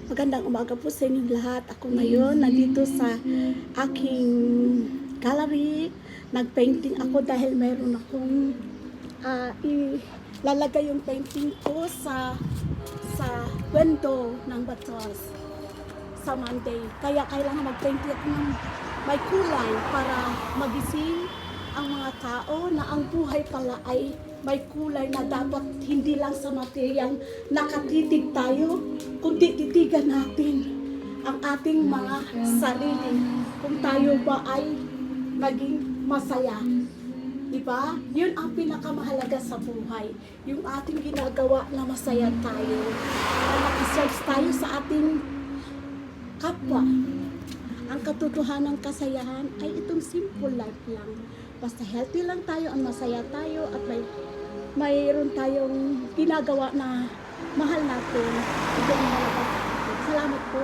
Magandang umaga po sa inyong lahat. Ako ngayon nandito sa aking gallery. Nagpainting ako dahil mayroon akong ilalagay yung painting ko sa window ng Batos sa Monday. Kaya kailangan magpainting ako ng may kulay para magising ang mga tao na ang buhay pala ay may kulay na dapat hindi lang sa materyang nakatitig tayo, kundi titigan natin ang ating mga sarili kung tayo ba ay maging masaya. Diba? Yun ang pinakamahalaga sa buhay. Yung ating ginagawa na masaya tayo. Na nakiserve tayo sa ating kapwa. Ang katotohanan ng kasayahan ay itong simple life lang. Basta healthy lang tayo, ang masaya tayo at mayroon tayong ginagawa na mahal natin. Ito ang mahalaga sa atin. Salamat po.